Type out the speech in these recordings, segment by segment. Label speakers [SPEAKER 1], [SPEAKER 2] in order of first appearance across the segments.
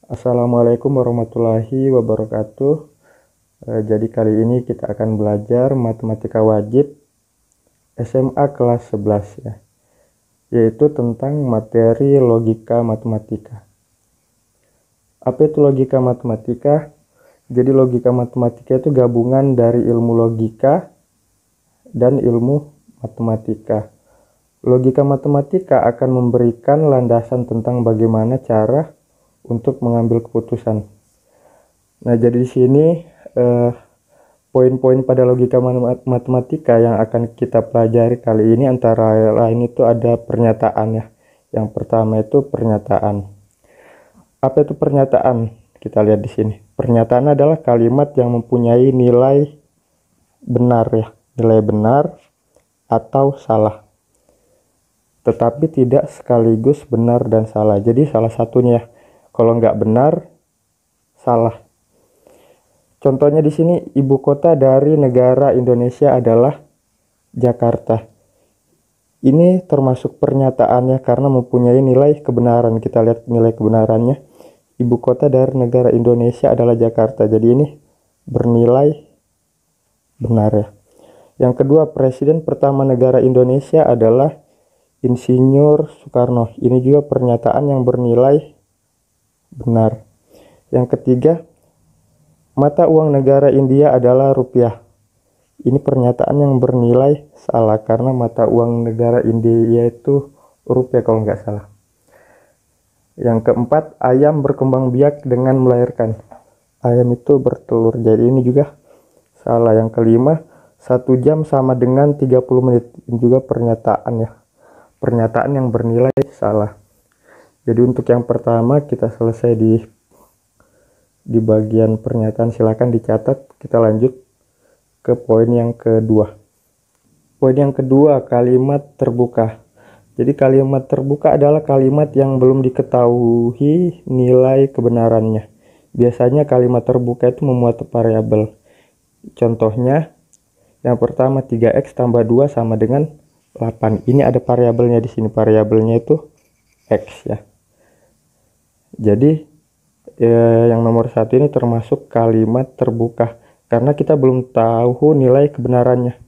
[SPEAKER 1] Assalamualaikum warahmatullahi wabarakatuh. Jadi kali ini kita akan belajar matematika wajib SMA kelas 11 ya, yaitu tentang materi logika matematika. Apa itu logika matematika? Jadi logika matematika itu gabungan dari ilmu logika dan ilmu matematika. Logika matematika akan memberikan landasan tentang bagaimana cara untuk mengambil keputusan. Nah, jadi di sini poin-poin pada logika matematika yang akan kita pelajari kali ini antara lain itu ada pernyataan ya. Yang pertama itu pernyataan. Apa itu pernyataan? Kita lihat di sini. Pernyataan adalah kalimat yang mempunyai nilai benar ya, nilai benar atau salah, tetapi tidak sekaligus benar dan salah. Jadi salah satunya, kalau nggak benar, salah. Contohnya di sini, ibu kota dari negara Indonesia adalah Jakarta. Ini termasuk pernyataannya karena mempunyai nilai kebenaran. Kita lihat nilai kebenarannya. Ibu kota dari negara Indonesia adalah Jakarta. Jadi ini bernilai benar ya. Yang kedua, presiden pertama negara Indonesia adalah Insinyur Soekarno. Ini juga pernyataan yang bernilai benar. Yang ketiga, mata uang negara India adalah rupiah. Ini pernyataan yang bernilai salah karena mata uang negara India itu rupiah kalau nggak salah. Yang keempat, ayam berkembang biak dengan melahirkan. Ayam itu bertelur, jadi ini juga salah. Yang kelima, 1 jam sama dengan 30 menit. Ini juga pernyataan ya. Pernyataan yang bernilai salah. Jadi untuk yang pertama kita selesai di bagian pernyataan, silakan dicatat. Kita lanjut ke poin yang kedua. Poin yang kedua, kalimat terbuka. Jadi kalimat terbuka adalah kalimat yang belum diketahui nilai kebenarannya. Biasanya kalimat terbuka itu memuat variabel. Contohnya, yang pertama 3x tambah 2 sama dengan 8. Ini ada variabelnya di sini. Variabelnya itu x ya. Jadi yang nomor 1 ini termasuk kalimat terbuka karena kita belum tahu nilai kebenarannya.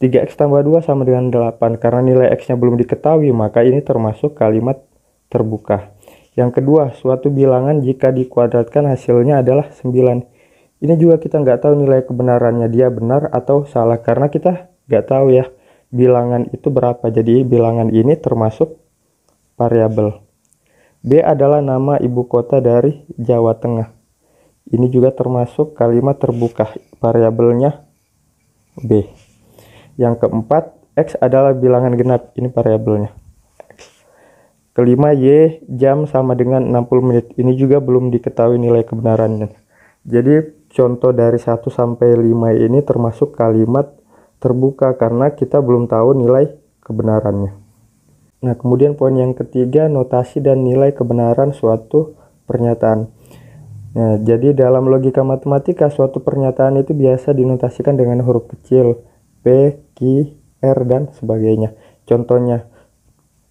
[SPEAKER 1] 3x tambah 2 sama dengan 8. Karena nilai x nya belum diketahui, maka ini termasuk kalimat terbuka. Yang kedua, suatu bilangan jika dikuadratkan hasilnya adalah 9. Ini juga kita nggak tahu nilai kebenarannya, dia benar atau salah karena kita nggak tahu ya bilangan itu berapa. Jadi bilangan ini termasuk variabel. B adalah nama ibu kota dari Jawa Tengah. Ini juga termasuk kalimat terbuka, variabelnya B. Yang keempat, X adalah bilangan genap. Ini variabelnya X. Kelima, Y jam sama dengan 60 menit. Ini juga belum diketahui nilai kebenarannya. Jadi contoh dari 1 sampai 5 ini termasuk kalimat terbuka karena kita belum tahu nilai kebenarannya. Nah, kemudian poin yang ketiga, notasi dan nilai kebenaran suatu pernyataan. Nah, jadi dalam logika matematika, suatu pernyataan itu biasa dinotasikan dengan huruf kecil P, Q, R, dan sebagainya. Contohnya,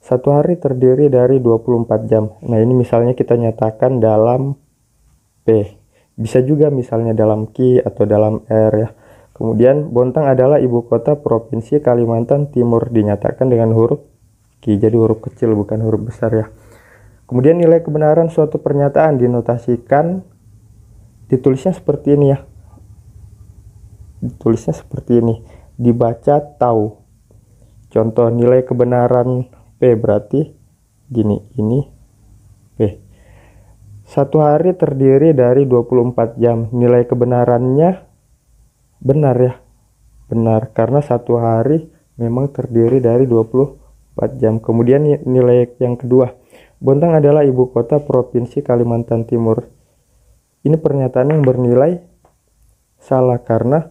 [SPEAKER 1] 1 hari terdiri dari 24 jam. Nah, ini misalnya kita nyatakan dalam P. Bisa juga misalnya dalam Q atau dalam R ya. Kemudian, Bontang adalah ibu kota provinsi Kalimantan Timur. Dinyatakan dengan huruf Q, jadi huruf kecil bukan huruf besar ya. Kemudian nilai kebenaran suatu pernyataan dinotasikan, ditulisnya seperti ini ya. Ditulisnya seperti ini. Dibaca tahu. Contoh nilai kebenaran P berarti gini, ini P. 1 hari terdiri dari 24 jam. Nilai kebenarannya benar ya. Benar karena 1 hari memang terdiri dari 24 jam. Kemudian nilai yang kedua, Bontang adalah ibu kota provinsi Kalimantan Timur. Ini pernyataan yang bernilai salah karena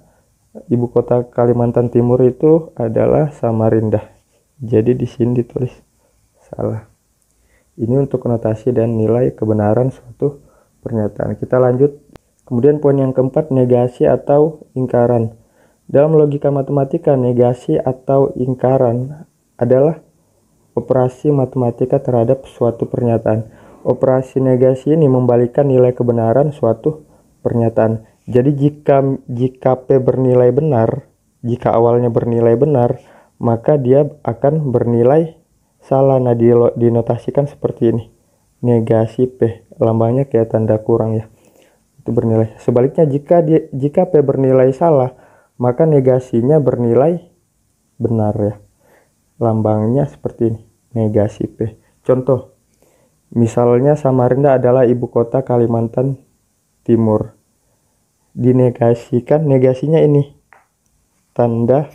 [SPEAKER 1] ibu kota Kalimantan Timur itu adalah Samarinda. Jadi di sini ditulis salah. Ini untuk notasi dan nilai kebenaran suatu pernyataan. Kita lanjut. Kemudian poin yang keempat, negasi atau ingkaran. Dalam logika matematika, negasi atau ingkaran adalah operasi matematika terhadap suatu pernyataan. Operasi negasi ini membalikkan nilai kebenaran suatu pernyataan. Jadi jika P bernilai benar, jika awalnya bernilai benar, maka dia akan bernilai salah. Nah, dinotasikan seperti ini. Negasi P, lambangnya kayak tanda kurang ya. Itu bernilai. Sebaliknya jika P bernilai salah, maka negasinya bernilai benar ya. Lambangnya seperti ini, negasi P. Contoh, misalnya Samarinda adalah ibu kota Kalimantan Timur. Dinegasikan, negasinya ini tanda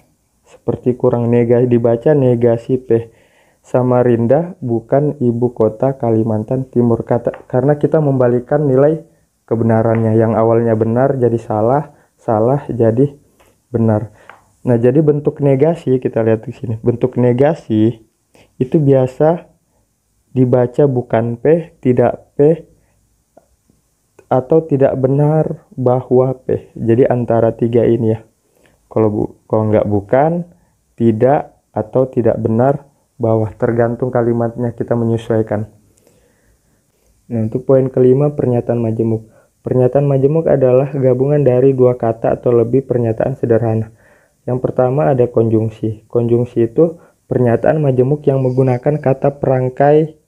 [SPEAKER 1] seperti kurang, dibaca negasi P. Samarinda bukan ibu kota Kalimantan Timur, karena kita membalikkan nilai kebenarannya. Yang awalnya benar jadi salah, salah jadi benar. Nah, jadi bentuk negasi kita lihat di sini. Bentuk negasi itu biasa dibaca bukan P, tidak P, atau tidak benar bahwa P. Jadi antara tiga ini ya. Kalau nggak bukan, tidak, atau tidak benar bahwa, tergantung kalimatnya kita menyesuaikan. Nah, untuk poin kelima, pernyataan majemuk. Pernyataan majemuk adalah gabungan dari dua kata atau lebih pernyataan sederhana. Yang pertama ada konjungsi. Konjungsi itu pernyataan majemuk yang menggunakan kata perangkai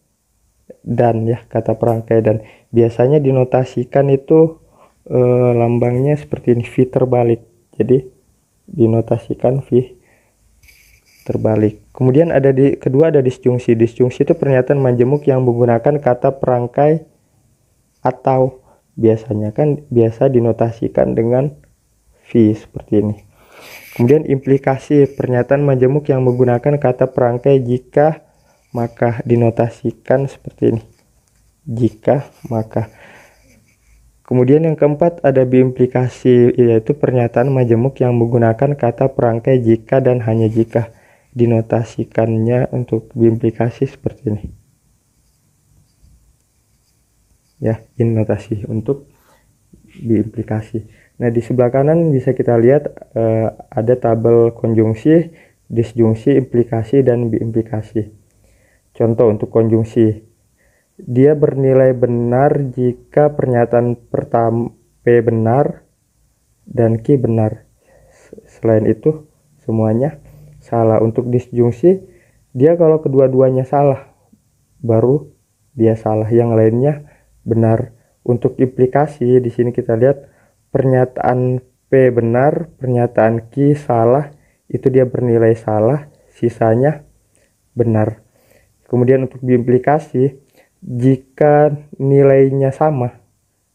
[SPEAKER 1] dan ya, kata perangkai dan. Biasanya dinotasikan itu lambangnya seperti ini, V terbalik. Jadi dinotasikan V terbalik. Kemudian kedua ada disjungsi. Disjungsi itu pernyataan majemuk yang menggunakan kata perangkai atau. Biasanya kan biasa dinotasikan dengan V seperti ini. Kemudian implikasi, pernyataan majemuk yang menggunakan kata perangkai jika, maka, dinotasikan seperti ini. Jika, maka. Kemudian yang keempat ada biimplikasi, yaitu pernyataan majemuk yang menggunakan kata perangkai jika dan hanya jika. Dinotasikannya untuk biimplikasi seperti ini. Ya, ini notasi untuk biimplikasi. Nah, di sebelah kanan bisa kita lihat ada tabel konjungsi, disjungsi, implikasi, dan biimplikasi. Contoh untuk konjungsi. Dia bernilai benar jika pernyataan pertama P benar dan Q benar. Selain itu, semuanya salah. Untuk disjungsi, dia kalau kedua-duanya salah, baru dia salah. Yang lainnya benar. Untuk implikasi, di sini kita lihat pernyataan P benar, pernyataan Q salah, itu dia bernilai salah, sisanya benar. Kemudian untuk biimplikasi, jika nilainya sama,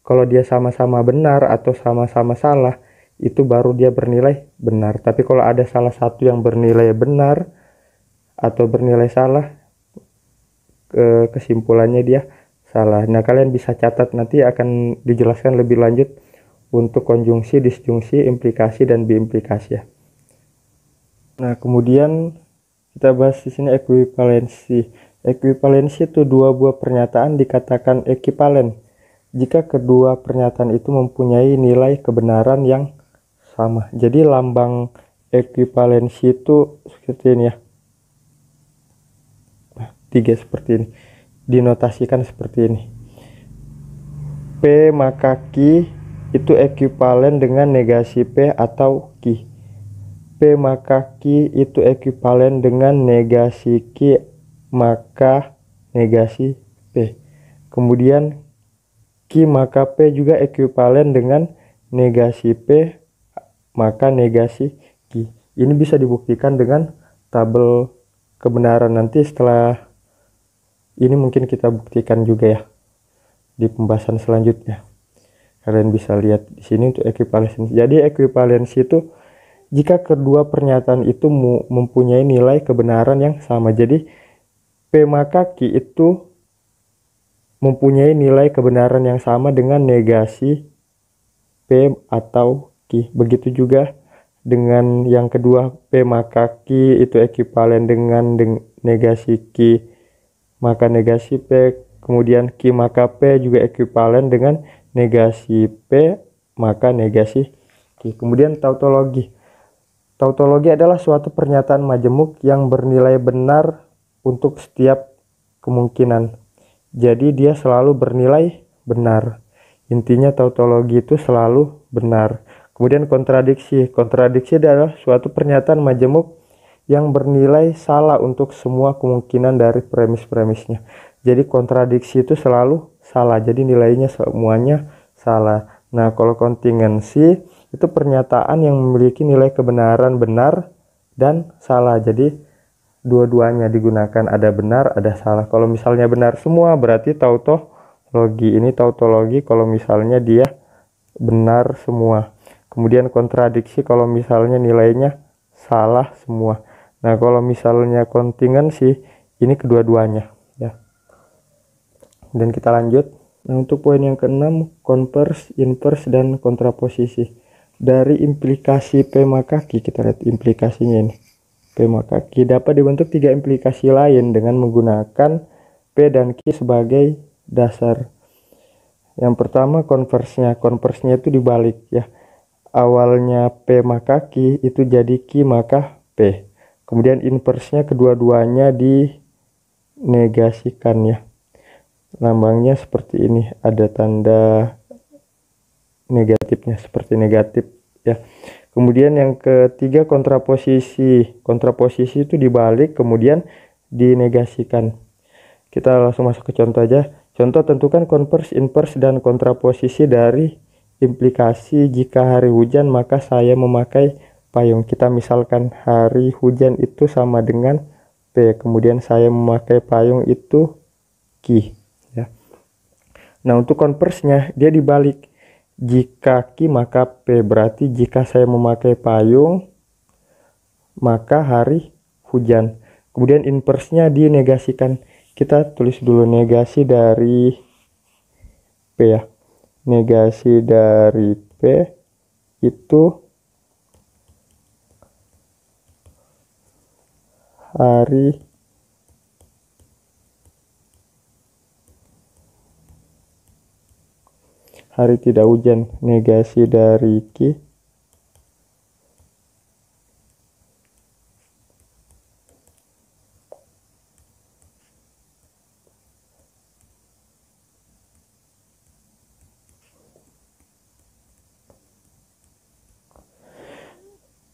[SPEAKER 1] kalau dia sama-sama benar atau sama-sama salah, itu baru dia bernilai benar. Tapi kalau ada salah satu yang bernilai benar atau bernilai salah, kesimpulannya dia salah. Nah, kalian bisa catat, nanti akan dijelaskan lebih lanjut untuk konjungsi, disjungsi, implikasi, dan biimplikasi ya. Nah, kemudian kita bahas di sini ekuivalensi. Ekuivalensi itu dua buah pernyataan dikatakan ekivalen jika kedua pernyataan itu mempunyai nilai kebenaran yang sama. Jadi lambang ekuivalensi itu seperti ini ya. Nah, 3 seperti ini. Dinotasikan seperti ini. P maka Q itu ekuivalen dengan negasi P atau Q. P maka Q itu ekuivalen dengan negasi Q maka negasi P. Kemudian Q maka P juga ekuivalen dengan negasi P maka negasi Q. Ini bisa dibuktikan dengan tabel kebenaran. Nanti setelah ini mungkin kita buktikan juga ya di pembahasan selanjutnya. Kalian bisa lihat di sini untuk ekuivalensi. Jadi ekuivalensi itu jika kedua pernyataan itu mempunyai nilai kebenaran yang sama. Jadi P maka Q itu mempunyai nilai kebenaran yang sama dengan negasi P atau Q. Begitu juga dengan yang kedua, P maka Q itu ekuivalen dengan negasi Q maka negasi P. Kemudian Q maka P juga ekuivalen dengan negasi P maka negasi Q. Kemudian tautologi. Tautologi adalah suatu pernyataan majemuk yang bernilai benar untuk setiap kemungkinan. Jadi dia selalu bernilai benar. Intinya tautologi itu selalu benar. Kemudian kontradiksi. Kontradiksi adalah suatu pernyataan majemuk yang bernilai salah untuk semua kemungkinan dari premis-premisnya. Jadi kontradiksi itu selalu salah. Jadi nilainya semuanya salah. Nah, kalau kontingensi itu pernyataan yang memiliki nilai kebenaran benar dan salah. Jadi dua-duanya digunakan, ada benar ada salah. Kalau misalnya benar semua berarti tautologi. Ini tautologi kalau misalnya dia benar semua. Kemudian kontradiksi kalau misalnya nilainya salah semua. Nah, kalau misalnya kontingensi ini kedua-duanya ya. Dan kita lanjut. Nah, untuk poin yang keenam, konvers, invers, dan kontraposisi. Dari implikasi P maka Q, kita lihat implikasinya ini. P maka Q dapat dibentuk tiga implikasi lain dengan menggunakan P dan Q sebagai dasar. Yang pertama konversnya. Konversnya itu dibalik ya. Awalnya P maka Q itu jadi Q maka P. Kemudian inversnya kedua-duanya dinegasikan ya. Lambangnya seperti ini, ada tanda negatifnya seperti negatif ya. Kemudian yang ketiga kontraposisi. Kontraposisi itu dibalik kemudian dinegasikan. Kita langsung masuk ke contoh aja. Contoh, tentukan konvers, invers, dan kontraposisi dari implikasi jika hari hujan maka saya memakai payung. Kita misalkan hari hujan itu sama dengan P, kemudian saya memakai payung itu Q ya. Nah, untuk konversnya dia dibalik. Jika Q maka P, berarti jika saya memakai payung maka hari hujan. Kemudian inversnya dinegasikan. Kita tulis dulu negasi dari P ya. Negasi dari P itu hari tidak hujan. Negasi dari Q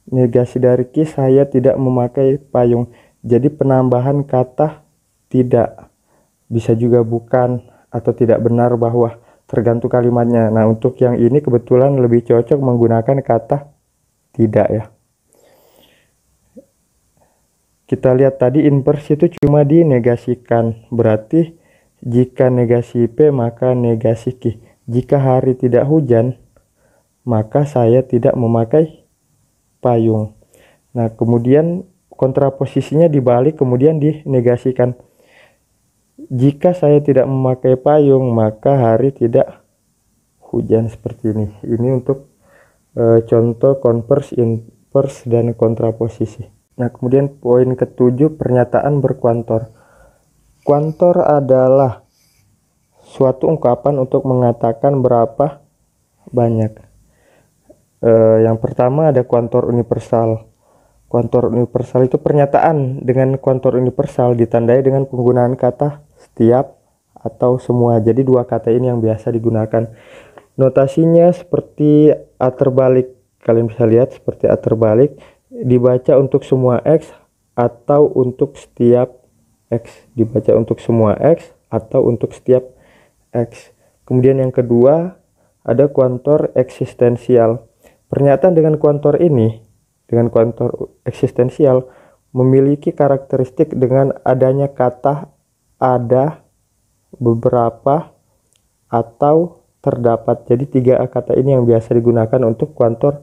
[SPEAKER 1] negasi dari Q saya tidak memakai payung. Jadi penambahan kata tidak, bisa juga bukan atau tidak benar, bahwa tergantung kalimatnya. Nah, untuk yang ini kebetulan lebih cocok menggunakan kata tidak ya. Kita lihat tadi invers itu cuma dinegasikan. Berarti jika negasi P maka negasi Q. Jika hari tidak hujan maka saya tidak memakai payung. Nah, kemudian kontraposisinya dibalik kemudian dinegasikan. Jika saya tidak memakai payung maka hari tidak hujan, seperti ini. Ini untuk contoh konvers, invers, dan kontraposisi. Nah, kemudian poin ketujuh, pernyataan berkuantor. Kuantor adalah suatu ungkapan untuk mengatakan berapa banyak. Yang pertama ada kuantor universal. Kuantor universal itu pernyataan dengan kuantor universal ditandai dengan penggunaan kata setiap atau semua. Jadi dua kata ini yang biasa digunakan. Notasinya seperti A terbalik. Kalian bisa lihat seperti A terbalik. Dibaca untuk semua X atau untuk setiap X. Dibaca untuk semua X atau untuk setiap X. Kemudian yang kedua ada kuantor eksistensial. Pernyataan dengan kuantor ini, dengan kuantor eksistensial, memiliki karakteristik dengan adanya kata ada, beberapa, atau terdapat. Jadi tiga kata ini yang biasa digunakan untuk kuantor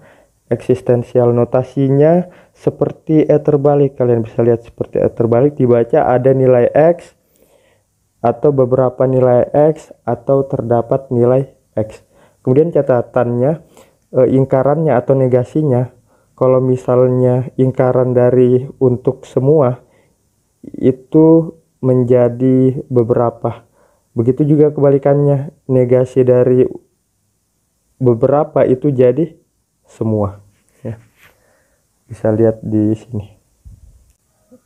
[SPEAKER 1] eksistensial. Notasinya seperti E terbalik. Kalian bisa lihat seperti E terbalik, dibaca ada nilai X atau beberapa nilai X atau terdapat nilai X. Kemudian catatannya, ingkarannya atau negasinya, kalau misalnya ingkaran dari untuk semua itu menjadi beberapa. Begitu juga kebalikannya, negasi dari beberapa itu jadi semua ya. Bisa lihat di sini.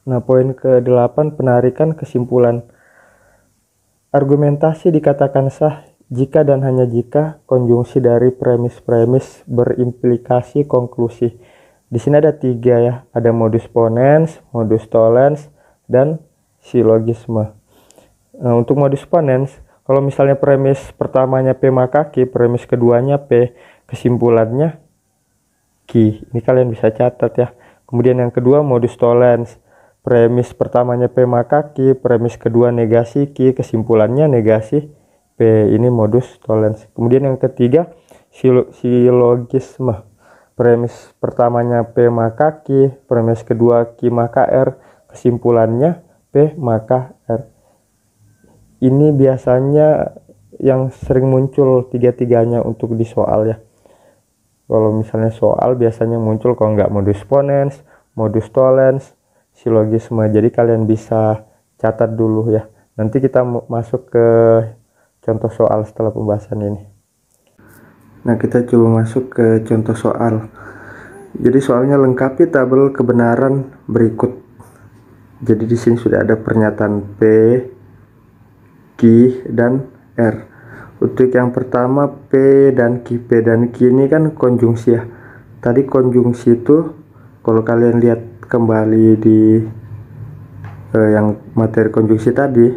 [SPEAKER 1] Nah, poin ke-8, penarikan kesimpulan. Argumentasi dikatakan sah jika dan hanya jika konjungsi dari premis-premis berimplikasi konklusi. Di sini ada 3 ya, ada modus ponens, modus tollens, dan silogisme. Nah, untuk modus ponens, kalau misalnya premis pertamanya P maka Q, premis keduanya P, kesimpulannya Q. Ini kalian bisa catat ya. Kemudian yang kedua modus tollens. Premis pertamanya P maka Q, premis kedua negasi Q, kesimpulannya negasi P. Ini modus tollens. Kemudian yang ketiga silogisme. Premis pertamanya P maka Q, premis kedua Q maka R, kesimpulannya P maka R. Ini biasanya yang sering muncul tiga-tiganya untuk di soal ya. Kalau misalnya soal biasanya muncul, kalau nggak modus ponens, modus tollens, silogisme. Jadi kalian bisa catat dulu ya. Nanti kita masuk ke contoh soal setelah pembahasan ini. Nah, kita coba masuk ke contoh soal. Jadi soalnya lengkapi tabel kebenaran berikut. Jadi di sini sudah ada pernyataan P, Q, dan R. Untuk yang pertama P dan Q. P dan Q ini kan konjungsi ya. Tadi konjungsi itu kalau kalian lihat kembali di yang materi konjungsi tadi,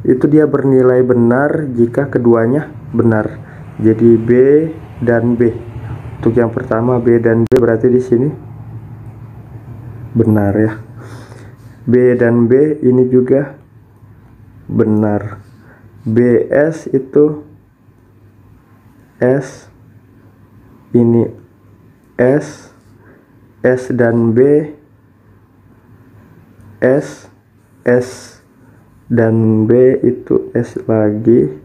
[SPEAKER 1] itu dia bernilai benar jika keduanya benar. Jadi B dan B. Untuk yang pertama B dan B berarti di sini benar ya. B dan B ini juga benar. BS itu S, ini S, S dan B, S, S dan B itu S lagi,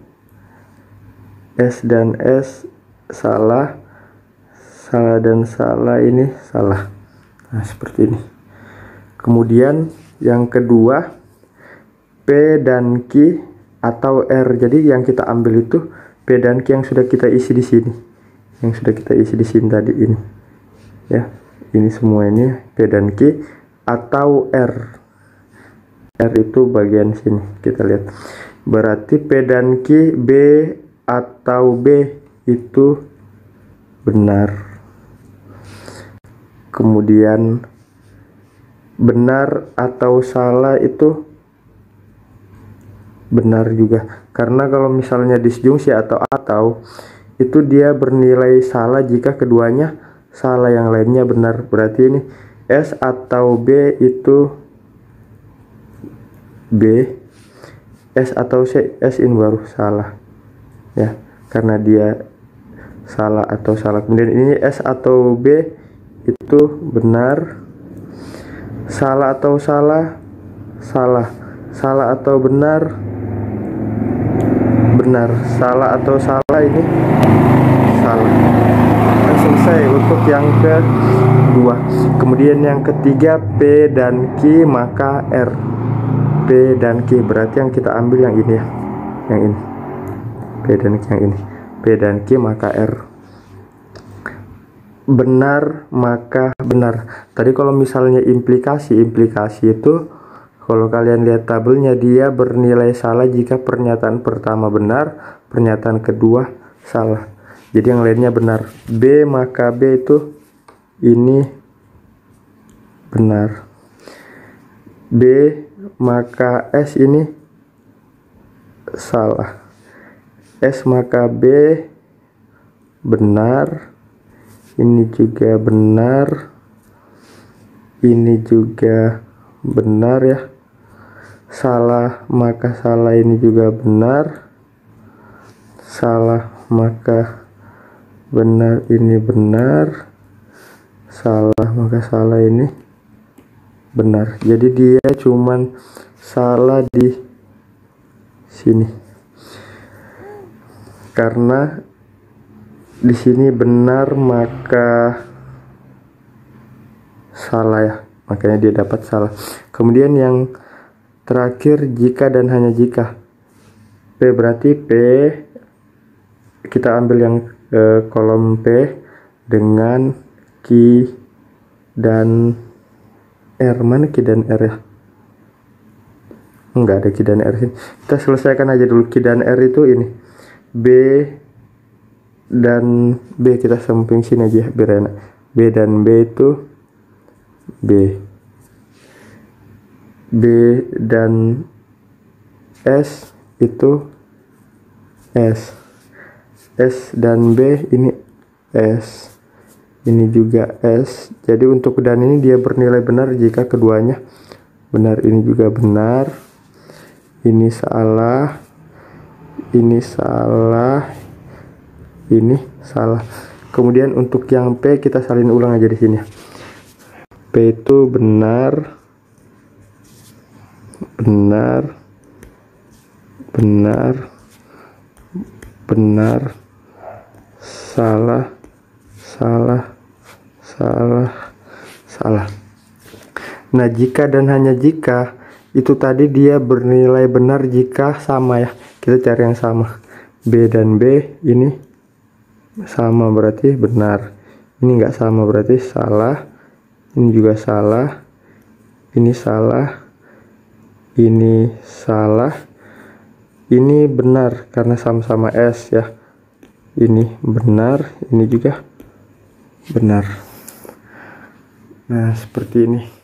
[SPEAKER 1] S dan S salah, salah dan salah, ini salah. Nah, seperti ini. Kemudian yang kedua P dan Q atau R. Jadi yang kita ambil itu P dan Q yang sudah kita isi di sini. Yang sudah kita isi di sini tadi ini. Ya, ini semua ini P dan Q atau R. R itu bagian sini. Kita lihat. Berarti P dan Q, B atau B itu benar. Kemudian benar atau salah itu benar juga, karena kalau misalnya disjungsi atau itu dia bernilai salah jika keduanya salah, yang lainnya benar. Berarti ini S atau B itu B, S atau C, S ini baru salah ya, karena dia salah atau salah. Kemudian ini S atau B itu benar, salah atau salah, salah, salah atau benar, benar, salah atau salah, ini salah. Nah, selesai untuk yang kedua. Kemudian yang ketiga P dan Q maka R. P dan Q berarti yang kita ambil yang ini ya, yang ini. P dan Q yang ini. P dan Q maka R. Benar maka benar. Tadi kalau misalnya implikasi itu, kalau kalian lihat tabelnya, dia bernilai salah jika pernyataan pertama benar, pernyataan kedua salah. Jadi yang lainnya benar. B maka B itu ini benar. B maka S ini salah. S maka B benar. Ini juga benar. Ini juga benar ya. Salah maka salah, ini juga benar. Salah maka benar, ini benar. Salah maka salah, ini benar. Jadi dia cuman salah di sini, karena di sini benar maka salah ya, makanya dia dapat salah. Kemudian yang terakhir jika dan hanya jika. P berarti P kita ambil yang kolom P dengan Q dan R. Mana Q dan R ya? Enggak ada Q dan R sini. Kita selesaikan aja dulu. Q dan R itu ini B dan B, kita samping sini aja biar enak. B dan B itu B dan S itu S dan B ini S, ini juga S. Jadi untuk dan ini dia bernilai benar jika keduanya benar. Ini juga benar, ini salah, ini salah, ini salah. Kemudian untuk yang P kita salin ulang aja di sini. P itu benar, salah, salah. Nah, jika dan hanya jika itu tadi dia bernilai benar jika sama ya. Kita cari yang sama. B dan B ini sama berarti benar. Ini enggak sama berarti salah. Ini juga salah. Ini salah. Ini salah. Ini benar karena sama-sama S ya. Ini benar, ini juga benar. Nah, seperti ini.